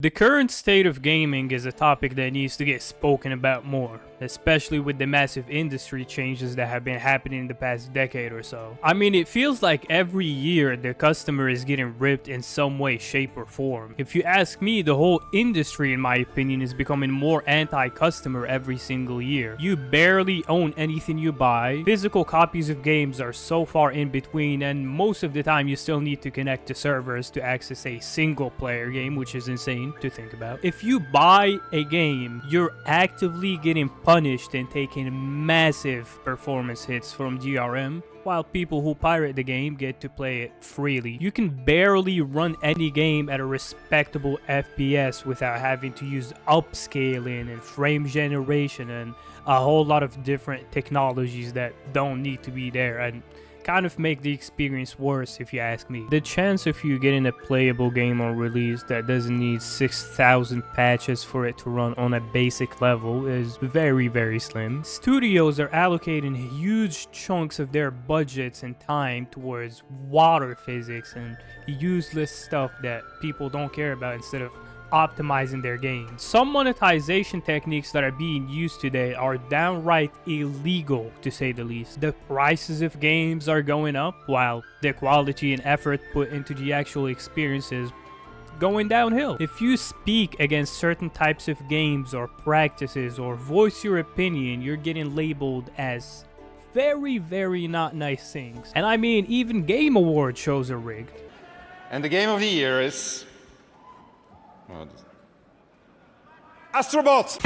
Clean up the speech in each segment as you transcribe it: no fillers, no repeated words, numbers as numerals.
The current state of gaming is a topic that needs to get spoken about more, especially with the massive industry changes that have been happening in the past decade or so. I mean, it feels like every year the customer is getting ripped in some way, shape, or form. If you ask me, the whole industry, in my opinion, is becoming more anti-customer every single year. You barely own anything you buy, physical copies of games are so far in between, and most of the time you still need to connect to servers to access a single player game, which is insane to think about. If you buy a game, you're actively getting punished and taking massive performance hits from DRM, while people who pirate the game get to play it freely. You can barely run any game at a respectable FPS without having to use upscaling and frame generation and a whole lot of different technologies that don't need to be there and kind of make the experience worse, if you ask me. The chance of you getting a playable game on release that doesn't need 6,000 patches for it to run on a basic level is very, very slim. Studios are allocating huge chunks of their budgets and time towards water physics and useless stuff that people don't care about instead of optimizing their games. Some monetization techniques that are being used today are downright illegal, to say the least. The prices of games are going up while the quality and effort put into the actual experience is going downhill. If you speak against certain types of games or practices or voice your opinion, you're getting labeled as very, very not nice things. And I mean, even Game Award shows are rigged. And the game of the year is Astrobot!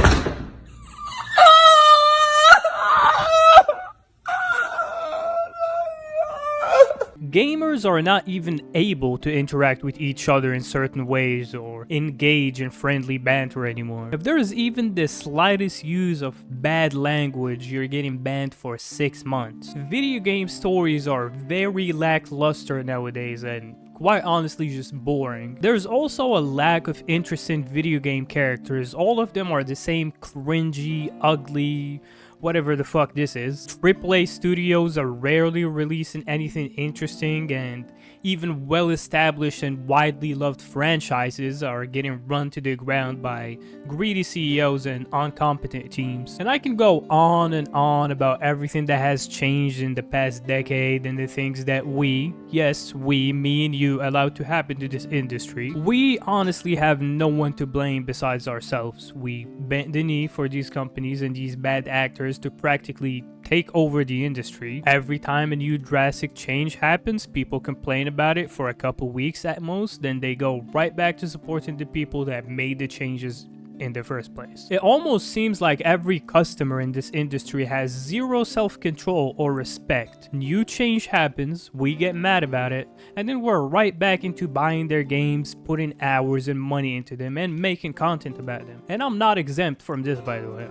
Gamers are not even able to interact with each other in certain ways or engage in friendly banter anymore. If there is even the slightest use of bad language, you're getting banned for 6 months. Video game stories are very lackluster nowadays and quite honestly just boring. There's also a lack of interest in video game characters. All of them are the same cringy, ugly, whatever the fuck this is. AAA studios are rarely releasing anything interesting, and even well-established and widely loved franchises are getting run to the ground by greedy CEOs and incompetent teams. And I can go on and on about everything that has changed in the past decade and the things that we, yes, we, me and you, allowed to happen to this industry. We honestly have no one to blame besides ourselves. We bent the knee for these companies and these bad actors to practically take over the industry. Every time a new drastic change happens, people complain about it for a couple weeks at most, then they go right back to supporting the people that made the changes in the first place. It almost seems like every customer in this industry has zero self-control or respect. New change happens, we get mad about it, and then we're right back into buying their games, putting hours and money into them, and making content about them. And I'm not exempt from this, by the way.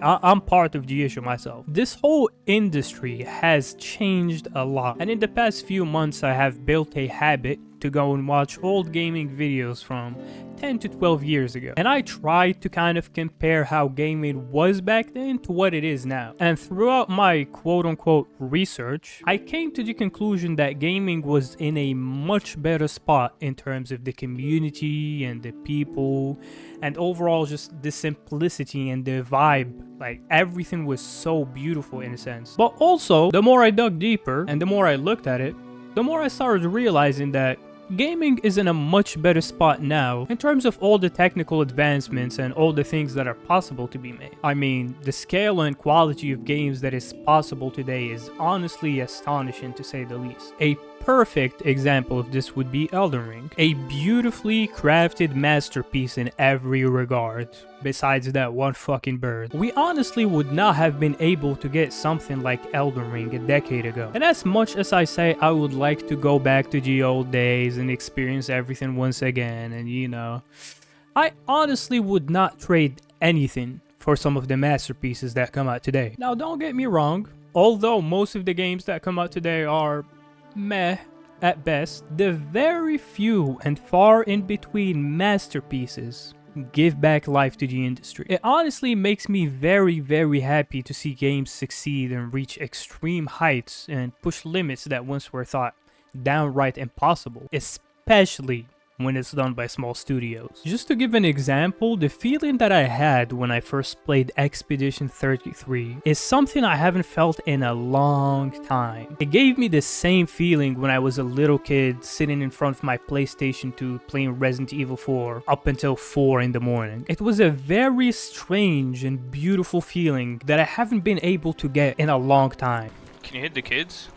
I'm part of the issue myself. This whole industry has changed a lot, and in the past few months I have built a habit to go and watch old gaming videos from 10 to 12 years ago. And I tried to kind of compare how gaming was back then to what it is now. And throughout my quote-unquote research, I came to the conclusion that gaming was in a much better spot in terms of the community and the people and overall just the simplicity and the vibe. Like, everything was so beautiful in a sense. But also, the more I dug deeper and the more I looked at it, the more I started realizing that gaming is in a much better spot now in terms of all the technical advancements and all the things that are possible to be made. I mean, the scale and quality of games that is possible today is honestly astonishing, to say the least. A perfect example of this would be Elden Ring, a beautifully crafted masterpiece in every regard, besides that one fucking bird. We honestly would not have been able to get something like Elden Ring a decade ago. And as much as I say I would like to go back to the old days and experience everything once again, and you know, I honestly would not trade anything for some of the masterpieces that come out today. Now, don't get me wrong, although most of the games that come out today are meh at best, the very few and far in between masterpieces give back life to the industry. It honestly makes me very, very happy to see games succeed and reach extreme heights and push limits that once were thought downright impossible, especially when it's done by small studios. Just to give an example, the feeling that I had when I first played Expedition 33 is something I haven't felt in a long time. It gave me the same feeling when I was a little kid sitting in front of my PlayStation 2 playing Resident Evil 4 up until 4 in the morning. It was a very strange and beautiful feeling that I haven't been able to get in a long time. Can you hit the kids?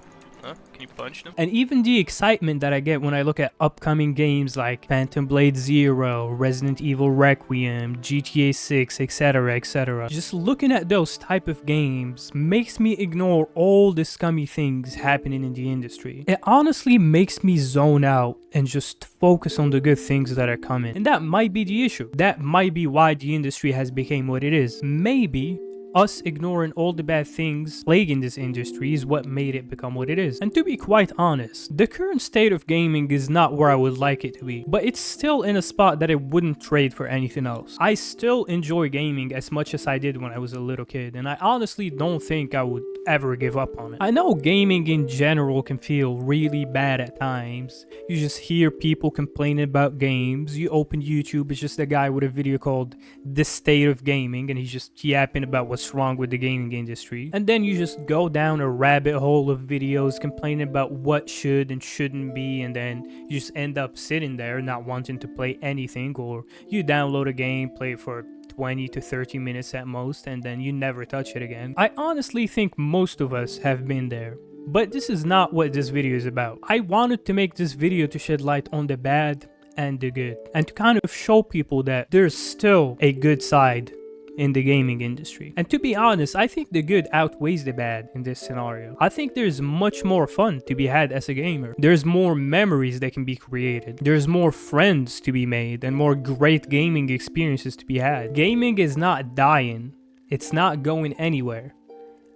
Huh? Can you punch them? And even the excitement that I get when I look at upcoming games like Phantom Blade Zero, Resident Evil Requiem, GTA 6, etc, etc. Just looking at those type of games makes me ignore all the scummy things happening in the industry. It honestly makes me zone out and just focus on the good things that are coming. And that might be the issue. That might be why the industry has become what it is. Maybe us ignoring all the bad things plaguing this industry is what made it become what it is. And to be quite honest, the current state of gaming is not where I would like it to be, but it's still in a spot that I wouldn't trade for anything else. I still enjoy gaming as much as I did when I was a little kid, and I honestly don't think I would ever give up on it. I know gaming in general can feel really bad at times. You just hear people complaining about games. You open YouTube, it's just a guy with a video called The State of Gaming, and he's just yapping about what's wrong with the gaming industry. And then you just go down a rabbit hole of videos complaining about what should and shouldn't be, and then you just end up sitting there not wanting to play anything, or you download a game, play it for 20 to 30 minutes at most, and then you never touch it again. I honestly think most of us have been there. But this is not what this video is about. I wanted to make this video to shed light on the bad and the good, and to kind of show people that there's still a good side in the gaming industry. And to be honest, I think the good outweighs the bad in this scenario. I think there's much more fun to be had as a gamer. There's more memories that can be created. There's more friends to be made and more great gaming experiences to be had. Gaming is not dying. It's not going anywhere.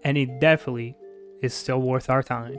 And it definitely is still worth our time.